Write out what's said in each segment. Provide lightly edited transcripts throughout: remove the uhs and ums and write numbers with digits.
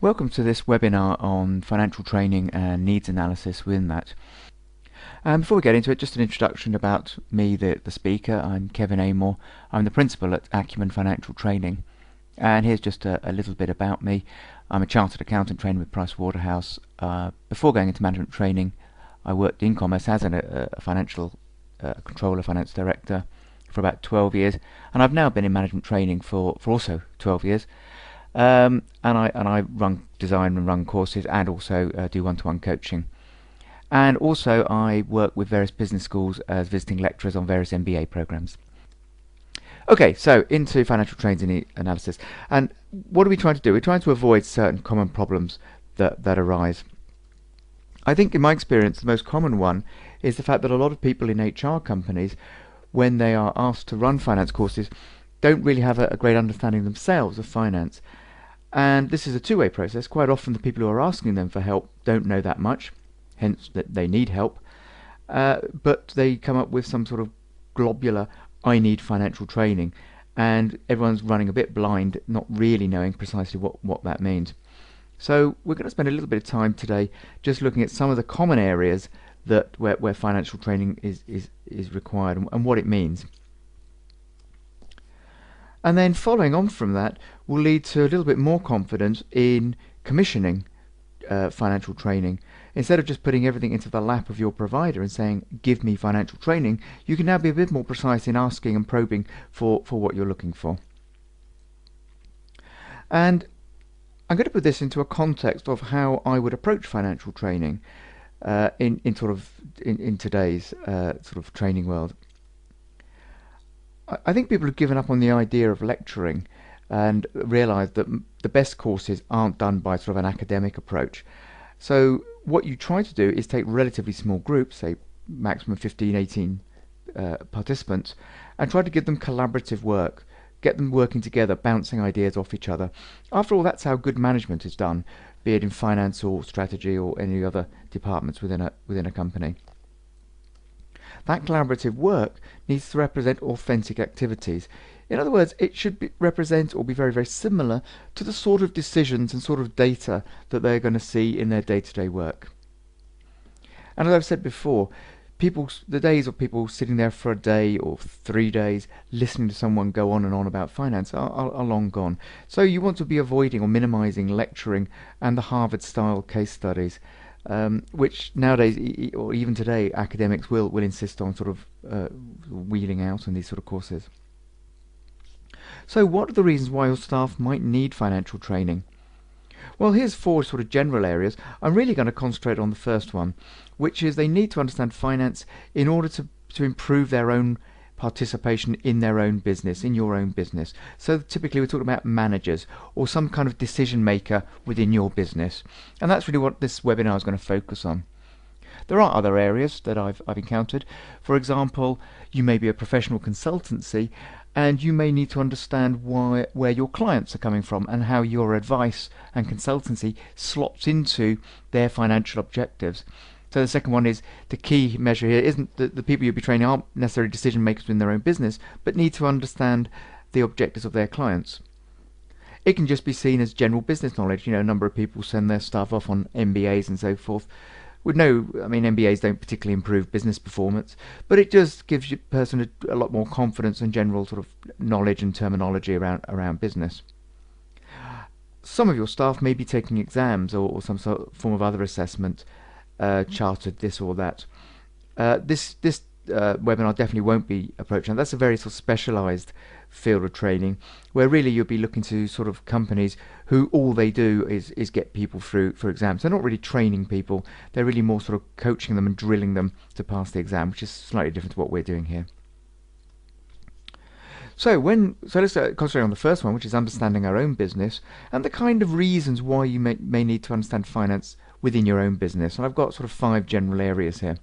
Welcome to this webinar on financial training and needs analysis within that. Before we get into it, just an introduction about me, the speaker. I'm Kevin Amor. I'm the principal at Acumen Financial Training. And here's just a little bit about me. I'm a chartered accountant trained with Pricewaterhouse. Before going into management training, I worked in commerce as a financial controller, finance director for about 12 years. And I've now been in management training for also 12 years. And I design and run courses and also do one-to-one coaching. And also I work with various business schools as visiting lecturers on various MBA programs. Okay, so into financial training analysis. And what are we trying to do? We're trying to avoid certain common problems that arise. I think in my experience the most common one is the fact that a lot of people in HR companies, when they are asked to run finance courses, don't really have a great understanding themselves of finance. And this is a two-way process. Quite often the people who are asking them for help don't know that much, hence that they need help, but they come up with some sort of globular, I need financial training, and everyone's running a bit blind, not really knowing precisely what that means. So we're going to spend a little bit of time today just looking at some of the common areas that where financial training is required and what it means. And then following on from that will lead to a little bit more confidence in commissioning financial training. Instead of just putting everything into the lap of your provider and saying, give me financial training, you can now be a bit more precise in asking and probing for what you're looking for. And I'm going to put this into a context of how I would approach financial training in today's sort of training world. I think people have given up on the idea of lecturing and realised that the best courses aren't done by sort of an academic approach. So what you try to do is take relatively small groups, say maximum 15, 18 participants, and try to give them collaborative work, get them working together, bouncing ideas off each other. After all, that's how good management is done, be it in finance or strategy or any other departments within a company. That collaborative work needs to represent authentic activities. In other words, it should represent or be very, very similar to the sort of decisions and sort of data that they're going to see in their day-to-day work. And as I've said before, the days of people sitting there for a day or 3 days listening to someone go on and on about finance are long gone. So you want to be avoiding or minimizing lecturing and the Harvard-style case studies. Which nowadays, or even today, academics will insist on sort of wheeling out on these sort of courses. So what are the reasons why your staff might need financial training? Well, here's 4 sort of general areas. I'm really going to concentrate on the first one, which is they need to understand finance in order to improve their own participation in their own business, in your own business. So typically we're talking about managers or some kind of decision maker within your business. And that's really what this webinar is going to focus on. There are other areas that I've encountered. For example, you may be a professional consultancy and you may need to understand where your clients are coming from and how your advice and consultancy slots into their financial objectives. So the second one is the key measure here isn't that the people you'll be training aren't necessarily decision makers in their own business, but need to understand the objectives of their clients. It can just be seen as general business knowledge. You know, a number of people send their staff off on MBAs and so forth. MBAs don't particularly improve business performance, but it just gives you person a lot more confidence and general sort of knowledge and terminology around business. Some of your staff may be taking exams or some sort of form of other assessment. Chartered this or that. This webinar definitely won't be approaching. That's a very sort of specialised field of training where really you'll be looking to sort of companies who all they do is get people through for exams. They're not really training people, they're really more sort of coaching them and drilling them to pass the exam, which is slightly different to what we're doing here. So let's concentrate on the first one, which is understanding our own business and the kind of reasons why you may need to understand finance within your own business. And I've got sort of 5 general areas here.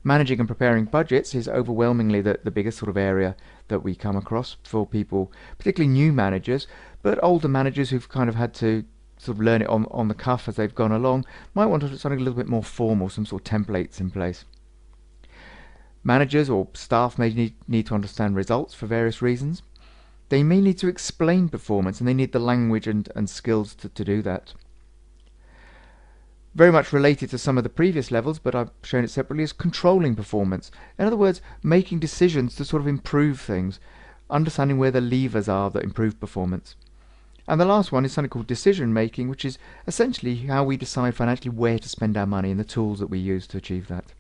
Managing and preparing budgets is overwhelmingly the biggest sort of area that we come across for people, particularly new managers, but older managers who've kind of had to sort of learn it on the cuff as they've gone along might want something a little bit more formal, some sort of templates in place. Managers or staff may need to understand results for various reasons. They may need to explain performance and they need the language and skills to do that. Very much related to some of the previous levels, but I've shown it separately, is controlling performance. In other words, making decisions to sort of improve things, understanding where the levers are that improve performance. And the last one is something called decision making, which is essentially how we decide financially where to spend our money and the tools that we use to achieve that.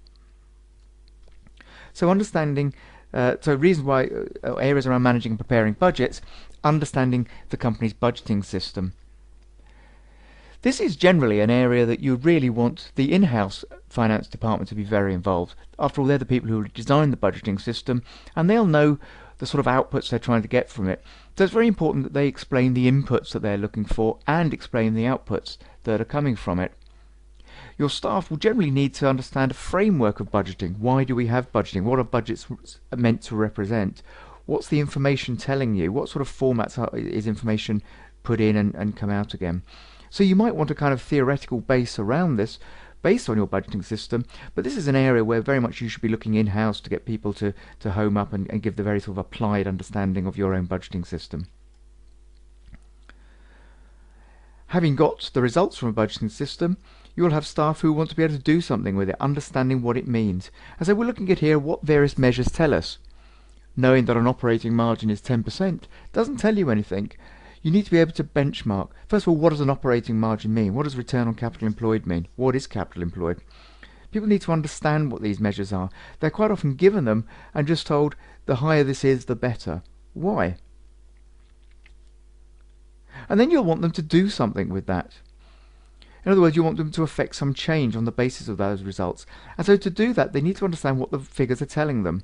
So understanding, reasons why areas around managing and preparing budgets, understanding the company's budgeting system. This is generally an area that you really want the in-house finance department to be very involved. After all, they're the people who design the budgeting system, and they'll know the sort of outputs they're trying to get from it. So it's very important that they explain the inputs that they're looking for and explain the outputs that are coming from it. Your staff will generally need to understand a framework of budgeting. Why do we have budgeting? What are budgets meant to represent? What's the information telling you? What sort of formats is information put in and come out again? So you might want a kind of theoretical base around this based on your budgeting system, but this is an area where very much you should be looking in-house to get people to home up and give the very sort of applied understanding of your own budgeting system. Having got the results from a budgeting system, you will have staff who want to be able to do something with it, understanding what it means. And so we're looking at here what various measures tell us. Knowing that an operating margin is 10% doesn't tell you anything. You need to be able to benchmark. First of all, what does an operating margin mean? What does return on capital employed mean? What is capital employed? People need to understand what these measures are. They're quite often given them and just told the higher this is, the better. Why? And then you'll want them to do something with that. In other words, you want them to affect some change on the basis of those results. And so to do that, they need to understand what the figures are telling them.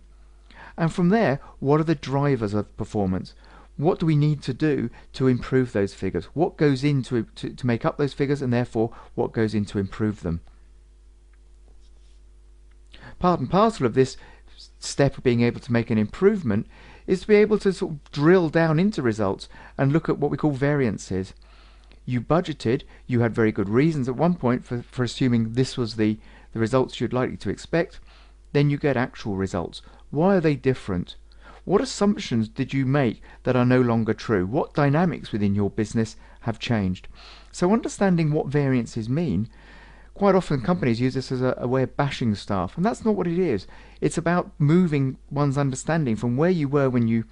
And from there, what are the drivers of performance? What do we need to do to improve those figures? What goes into to make up those figures, and therefore what goes in to improve them? Part and parcel of this step of being able to make an improvement is to be able to sort of drill down into results and look at what we call variances. You budgeted, you had very good reasons at one point for assuming this was the results you'd likely to expect. Then you get actual results. Why are they different? What assumptions did you make that are no longer true? What dynamics within your business have changed? So understanding what variances mean, quite often companies use this as a way of bashing staff, and that's not what it is. It's about moving one's understanding from where you were when you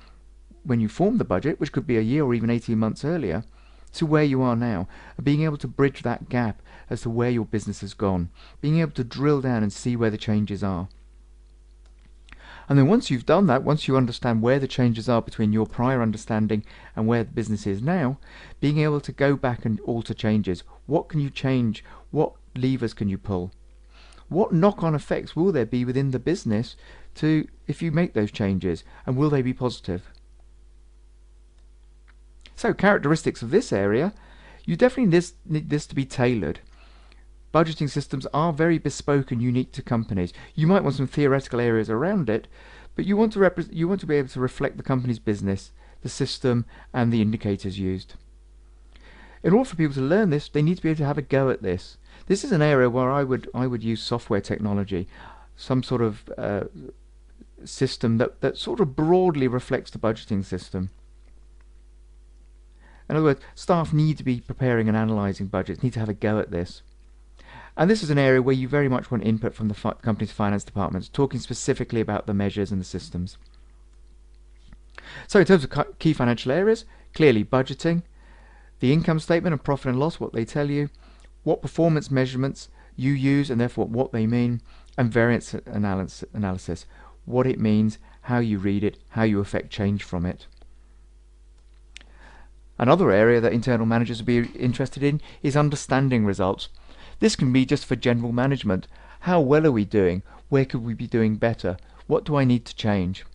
formed the budget, which could be a year or even 18 months earlier, to where you are now, and being able to bridge that gap as to where your business has gone, being able to drill down and see where the changes are. And then once you've done that, once you understand where the changes are between your prior understanding and where the business is now, being able to go back and alter changes. What can you change? What levers can you pull? What knock-on effects will there be within the business if you make those changes, and will they be positive? So characteristics of this area, you definitely need this to be tailored. Budgeting systems are very bespoke and unique to companies. You might want some theoretical areas around it, but you want to be able to reflect the company's business, the system, and the indicators used. In order for people to learn this, they need to be able to have a go at this. This is an area where I would use software technology, some sort of system that sort of broadly reflects the budgeting system. In other words, staff need to be preparing and analysing budgets, need to have a go at this. And this is an area where you very much want input from the company's finance departments, talking specifically about the measures and the systems. So in terms of key financial areas, clearly budgeting, the income statement and profit and loss, what they tell you, what performance measurements you use and therefore what they mean, and variance analysis, what it means, how you read it, how you affect change from it. Another area that internal managers will be interested in is understanding results. This can be just for general management. How well are we doing? Where could we be doing better? What do I need to change?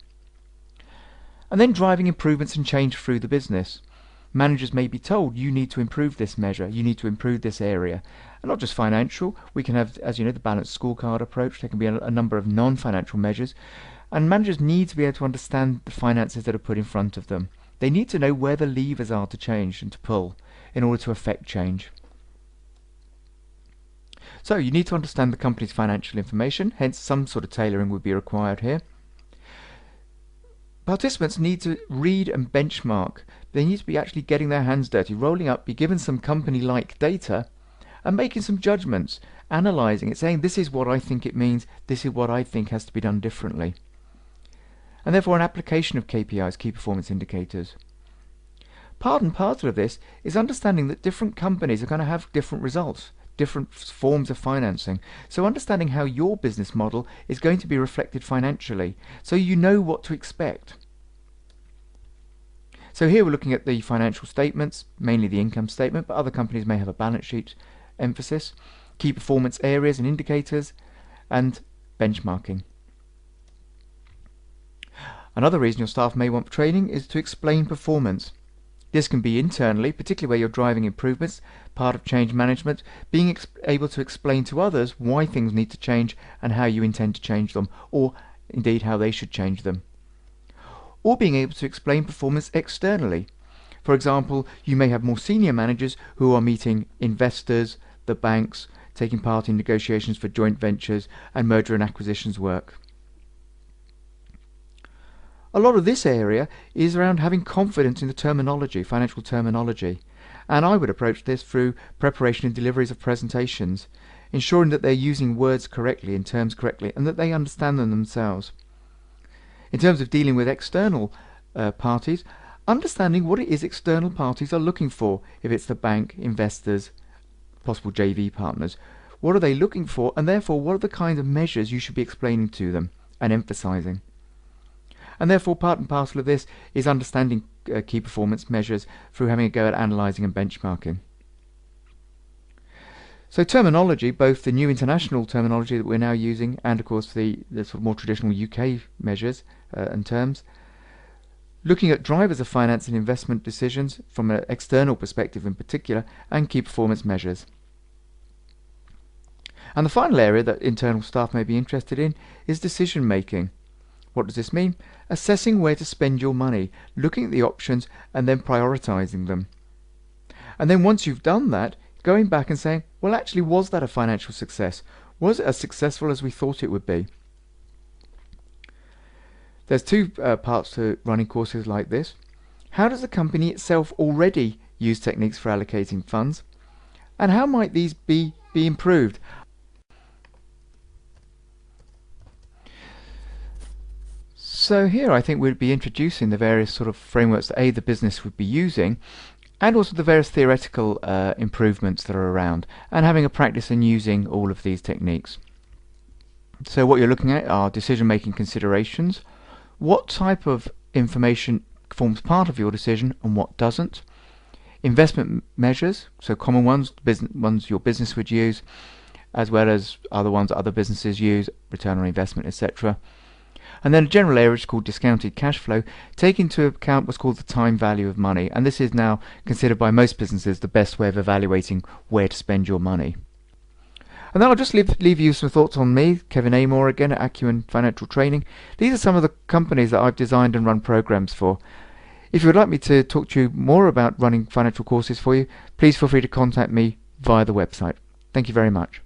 And then driving improvements and change through the business. Managers may be told, you need to improve this measure, you need to improve this area. And not just financial, we can have, as you know, the balanced scorecard approach. There can be a number of non-financial measures. And managers need to be able to understand the finances that are put in front of them. They need to know where the levers are to change and to pull in order to affect change. So you need to understand the company's financial information, hence some sort of tailoring would be required here. Participants need to read and benchmark. They need to be actually getting their hands dirty, rolling up, be given some company-like data, and making some judgments, analysing it, saying this is what I think it means, this is what I think has to be done differently. And therefore an application of KPIs, key performance indicators. Part and parcel of this is understanding that different companies are going to have different results, different forms of financing. So understanding how your business model is going to be reflected financially, so you know what to expect. So here we're looking at the financial statements, mainly the income statement, but other companies may have a balance sheet emphasis, key performance areas and indicators, and benchmarking. Another reason your staff may want training is to explain performance. This can be internally, particularly where you're driving improvements, part of change management, being able to explain to others why things need to change and how you intend to change them, or indeed how they should change them. Or being able to explain performance externally. For example, you may have more senior managers who are meeting investors, the banks, taking part in negotiations for joint ventures and merger and acquisitions work. A lot of this area is around having confidence in the terminology, financial terminology, and I would approach this through preparation and deliveries of presentations, ensuring that they're using words correctly and terms correctly and that they understand them themselves. In terms of dealing with external parties, understanding what it is external parties are looking for, if it's the bank, investors, possible JV partners. What are they looking for, and therefore what are the kind of measures you should be explaining to them and emphasizing? And therefore part and parcel of this is understanding key performance measures through having a go at analysing and benchmarking. So terminology, both the new international terminology that we're now using and of course the sort of more traditional UK measures and terms, looking at drivers of finance and investment decisions from an external perspective in particular, and key performance measures. And the final area that internal staff may be interested in is decision making. What does this mean? Assessing where to spend your money, looking at the options and then prioritising them. And then once you've done that, going back and saying, well actually, was that a financial success? Was it as successful as we thought it would be? There's two parts to running courses like this. How does the company itself already use techniques for allocating funds? And how might these be improved? So here I think we'd be introducing the various sort of frameworks that the business would be using, and also the various theoretical improvements that are around, and having a practice in using all of these techniques. So what you're looking at are decision-making considerations, what type of information forms part of your decision and what doesn't, investment measures, so common ones, ones your business would use, as well as other ones that other businesses use, return on investment, etc. And then a general area is called discounted cash flow, taking into account what's called the time value of money, and this is now considered by most businesses the best way of evaluating where to spend your money. And then I'll just leave you some thoughts on me, Kevin Amor again at Acumen Financial Training. These are some of the companies that I've designed and run programs for. If you would like me to talk to you more about running financial courses for you, please feel free to contact me via the website. Thank you very much.